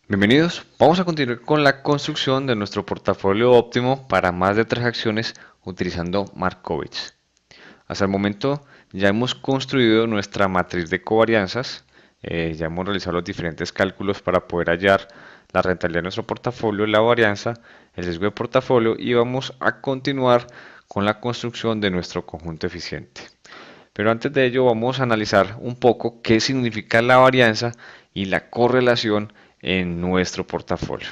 Bienvenidos, vamos a continuar con la construcción de nuestro portafolio óptimo para más de 3 acciones utilizando Markowitz. Hasta el momento ya hemos construido nuestra matriz de covarianzas, ya hemos realizado los diferentes cálculos para poder hallar la rentabilidad de nuestro portafolio, la varianza, el riesgo de portafolio y vamos a continuar con la construcción de nuestro conjunto eficiente. Pero antes de ello vamos a analizar un poco qué significa la varianza y la correlación en nuestro portafolio.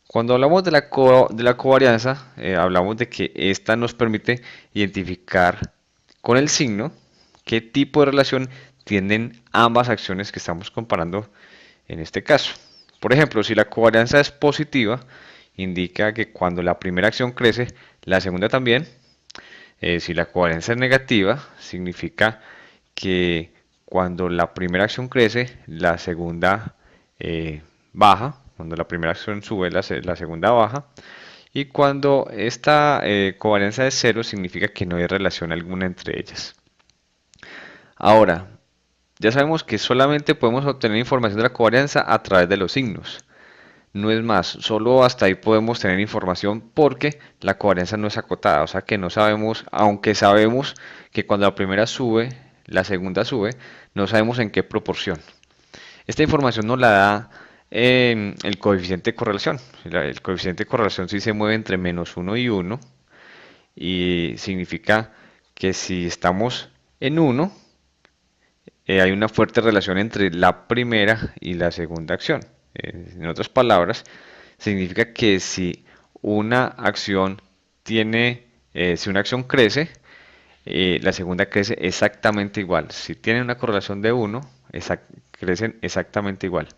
Cuando hablamos de la covarianza, hablamos de que esta nos permite identificar con el signo qué tipo de relación tienen ambas acciones que estamos comparando en este caso. Por ejemplo, si la covarianza es positiva, indica que cuando la primera acción crece, la segunda también. Si la covarianza es negativa, significa que cuando la primera acción crece, la segunda baja. Cuando la primera acción sube, la segunda baja. Y cuando esta covarianza es cero, significa que no hay relación alguna entre ellas. Ahora, ya sabemos que solamente podemos obtener información de la covarianza a través de los signos. No es más, solo hasta ahí podemos tener información porque la covarianza no es acotada, o sea que no sabemos, aunque sabemos que cuando la primera sube, la segunda sube, no sabemos en qué proporción. Esta información nos la da el coeficiente de correlación. El coeficiente de correlación sí se mueve entre -1 y 1 y significa que si estamos en 1, hay una fuerte relación entre la primera y la segunda acción. En otras palabras, significa que si una acción si una acción crece, la segunda crece exactamente igual. Si tienen una correlación de 1, crecen exactamente igual.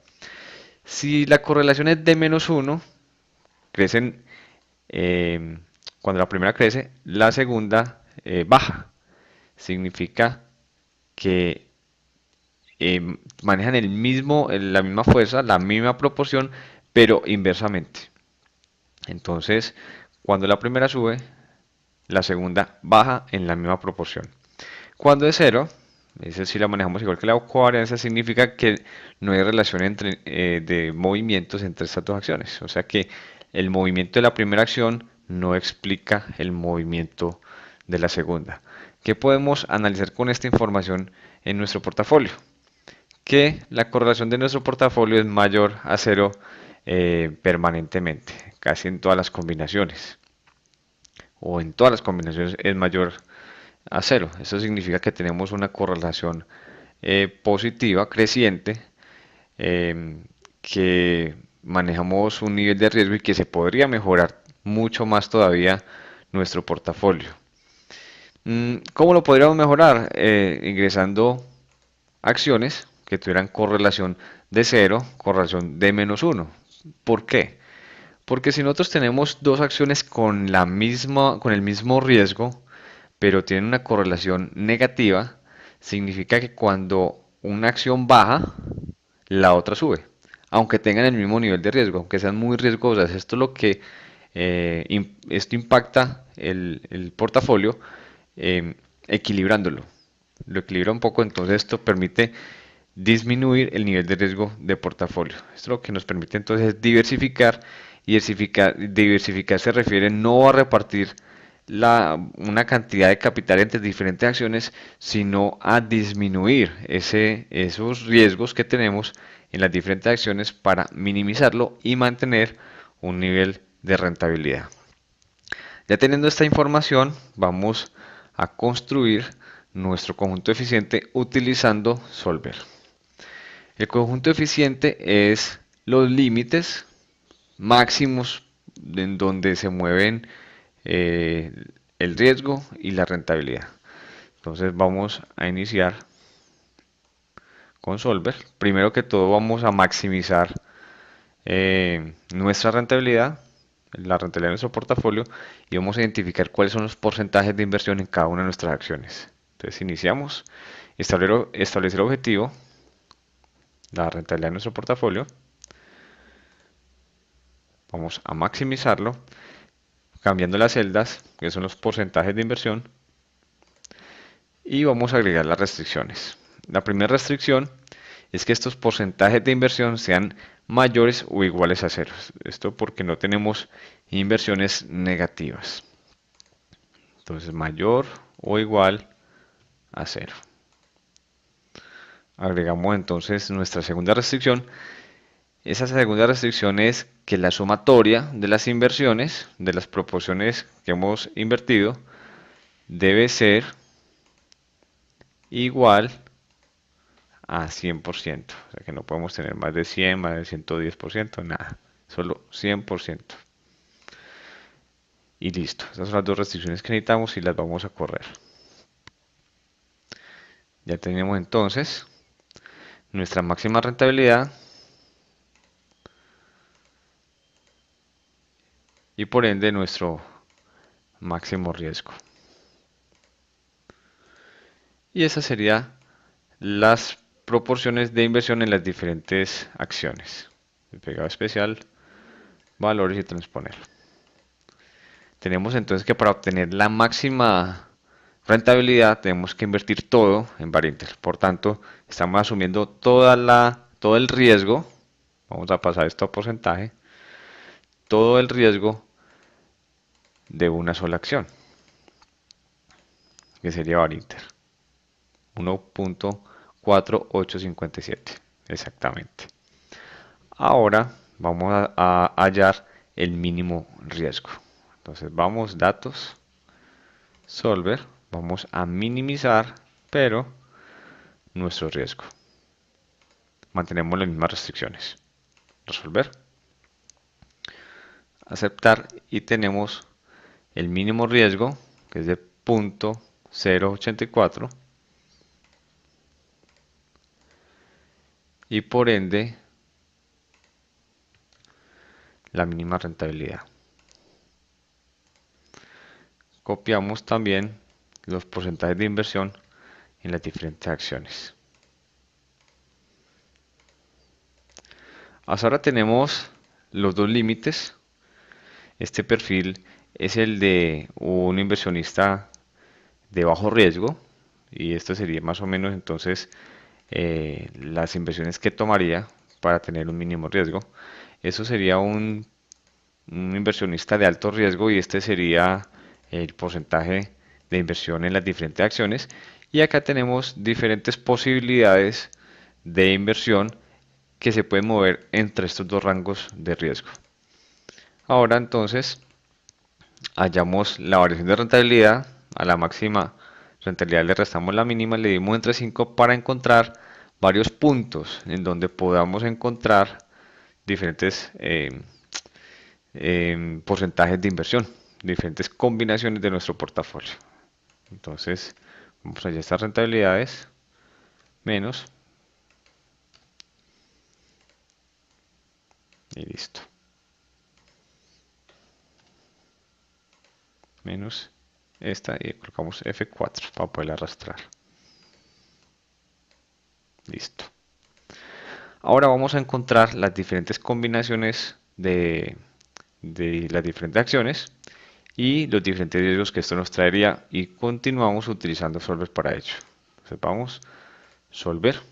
Si la correlación es de -1, crecen, eh, cuando la primera crece, la segunda baja. Significa que manejan la misma fuerza, la misma proporción, pero inversamente. Entonces, cuando la primera sube, la segunda baja en la misma proporción. Cuando es cero, es decir, la manejamos igual que la covarianza, significa que no hay relación de movimientos entre estas dos acciones. O sea que el movimiento de la primera acción no explica el movimiento de la segunda. ¿Qué podemos analizar con esta información en nuestro portafolio? Que la correlación de nuestro portafolio es mayor a cero permanentemente, casi en todas las combinaciones, o en todas las combinaciones es mayor a cero. Eso significa que tenemos una correlación positiva, creciente, eh, que manejamos un nivel de riesgo y que se podría mejorar mucho más todavía nuestro portafolio. ¿Cómo lo podríamos mejorar? Ingresando acciones que tuvieran correlación de cero, correlación de -1. ¿Por qué? Porque si nosotros tenemos dos acciones con el mismo riesgo, pero tienen una correlación negativa, significa que cuando una acción baja, la otra sube, aunque tengan el mismo nivel de riesgo, aunque sean muy riesgosas. Esto es lo que esto impacta el portafolio, equilibrándolo. Lo equilibra un poco, entonces esto permite disminuir el nivel de riesgo de portafolio. Esto lo que nos permite entonces diversificar, y diversificar se refiere no a repartir una cantidad de capital entre diferentes acciones, sino a disminuir esos riesgos que tenemos en las diferentes acciones para minimizarlo y mantener un nivel de rentabilidad. Ya teniendo esta información, vamos a construir nuestro conjunto eficiente utilizando Solver. El conjunto eficiente es los límites máximos en donde se mueven eh, el riesgo y la rentabilidad. Entonces vamos a iniciar con Solver. Primero que todo vamos a maximizar nuestra rentabilidad, la rentabilidad de nuestro portafolio, y vamos a identificar cuáles son los porcentajes de inversión en cada una de nuestras acciones. Entonces iniciamos, establecer objetivo, la rentabilidad de nuestro portafolio, vamos a maximizarlo, cambiando las celdas, que son los porcentajes de inversión, y vamos a agregar las restricciones. La primera restricción es que estos porcentajes de inversión sean mayores o iguales a cero. Esto porque no tenemos inversiones negativas. Entonces, mayor o igual a cero. Agregamos entonces nuestra segunda restricción. Esa segunda restricción es que la sumatoria de las inversiones, de las proporciones que hemos invertido, debe ser igual a 100%. O sea que no podemos tener más de 100, más de 110%, nada. Solo 100%. Y listo. Estas son las dos restricciones que necesitamos y las vamos a correr. Ya tenemos entonces nuestra máxima rentabilidad y por ende nuestro máximo riesgo. Y esas serían las proporciones de inversión en las diferentes acciones. El pegado especial, valores y transponer. Tenemos entonces que para obtener la máxima rentabilidad tenemos que invertir todo en Bar Inter. Por tanto, estamos asumiendo todo el riesgo. Vamos a pasar esto a porcentaje. Todo el riesgo de una sola acción, que sería Bar Inter. 1.4857 exactamente. Ahora vamos a hallar el mínimo riesgo. Entonces vamos, datos, solver, vamos a minimizar, pero nuestro riesgo. Mantenemos las mismas restricciones. Resolver, aceptar y tenemos el mínimo riesgo, que es de 0.084 y por ende la mínima rentabilidad. Copiamos también los porcentajes de inversión en las diferentes acciones. Hasta ahora tenemos los dos límites. Este perfil es el de un inversionista de bajo riesgo y esto sería más o menos entonces las inversiones que tomaría para tener un mínimo riesgo. Eso sería un inversionista de alto riesgo y este sería el porcentaje de inversión en las diferentes acciones. Y acá tenemos diferentes posibilidades de inversión que se pueden mover entre estos dos rangos de riesgo. Ahora entonces hallamos la variación de rentabilidad. A la máxima rentabilidad le restamos la mínima, le dimos entre 5 para encontrar varios puntos en donde podamos encontrar diferentes porcentajes de inversión, diferentes combinaciones de nuestro portafolio. Entonces, vamos allá a estas rentabilidades, menos, y listo. Menos esta y colocamos F4 para poder arrastrar. Listo. Ahora vamos a encontrar las diferentes combinaciones de las diferentes acciones y los diferentes riesgos que esto nos traería y continuamos utilizando Solver para ello. Entonces vamos, Solver.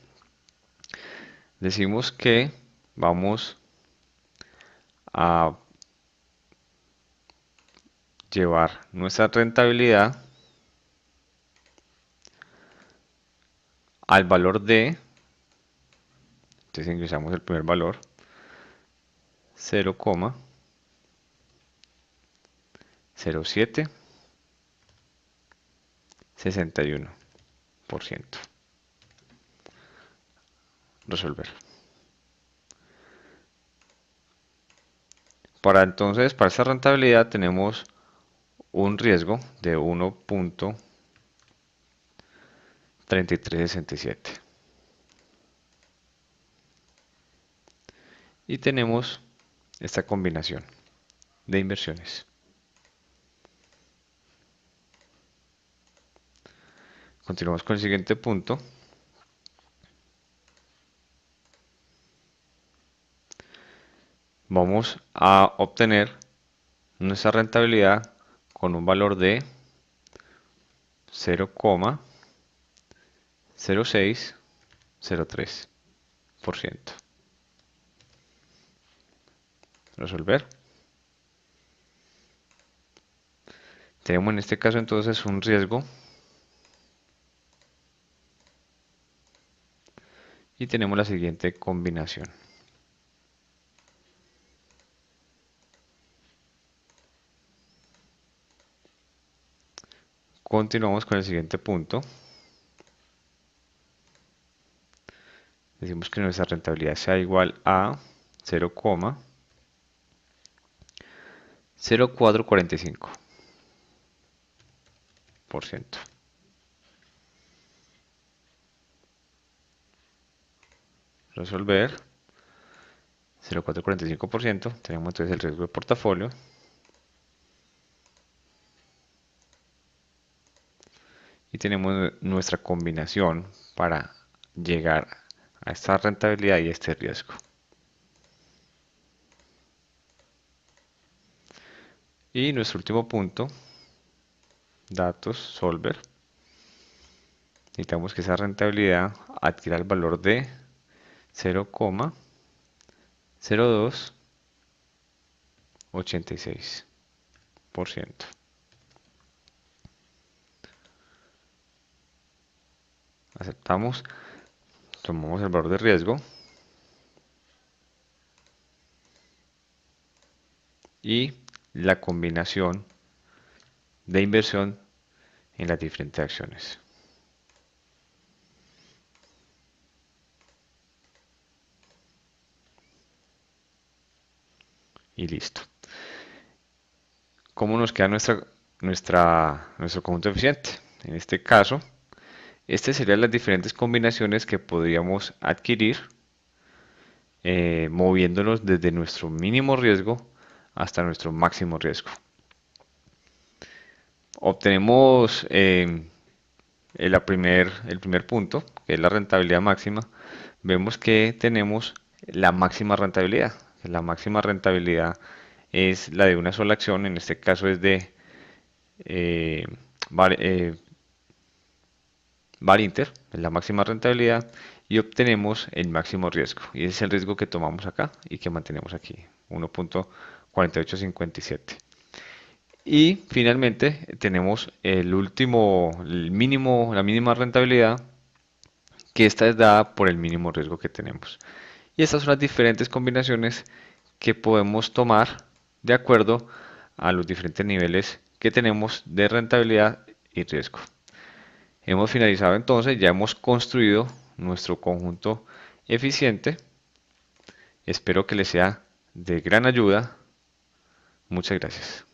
Decimos que vamos a llevar nuestra rentabilidad al valor de, entonces ingresamos el primer valor, 0,0761%. Resolver. Para esta rentabilidad tenemos un riesgo de 1.3367. Y tenemos esta combinación de inversiones. Continuamos con el siguiente punto. Vamos a obtener nuestra rentabilidad con un valor de 0,0603. Resolver. Tenemos en este caso entonces un riesgo y tenemos la siguiente combinación. Continuamos con el siguiente punto. Decimos que nuestra rentabilidad sea igual a 0,0445%. Resolver. 0,445%. Tenemos entonces el riesgo de portafolio. Y tenemos nuestra combinación para llegar a esta rentabilidad y este riesgo. Y nuestro último punto, datos, solver. Necesitamos que esa rentabilidad adquiera el valor de 0,0286%. Aceptamos, tomamos el valor de riesgo y la combinación de inversión en las diferentes acciones. Y listo. ¿Cómo nos queda nuestro conjunto eficiente? En este caso, estas serían las diferentes combinaciones que podríamos adquirir moviéndonos desde nuestro mínimo riesgo hasta nuestro máximo riesgo. Obtenemos el primer punto, que es la rentabilidad máxima. Vemos que tenemos la máxima rentabilidad. La máxima rentabilidad es la de una sola acción, en este caso es de eh, Bar, eh, Barinter, es la máxima rentabilidad, y obtenemos el máximo riesgo. Y ese es el riesgo que tomamos acá y que mantenemos aquí, 1,4857. Y finalmente tenemos el mínimo, la mínima rentabilidad, que esta es dada por el mínimo riesgo que tenemos. Y estas son las diferentes combinaciones que podemos tomar de acuerdo a los diferentes niveles que tenemos de rentabilidad y riesgo. Hemos finalizado entonces, ya hemos construido nuestro conjunto eficiente. Espero que les sea de gran ayuda. Muchas gracias.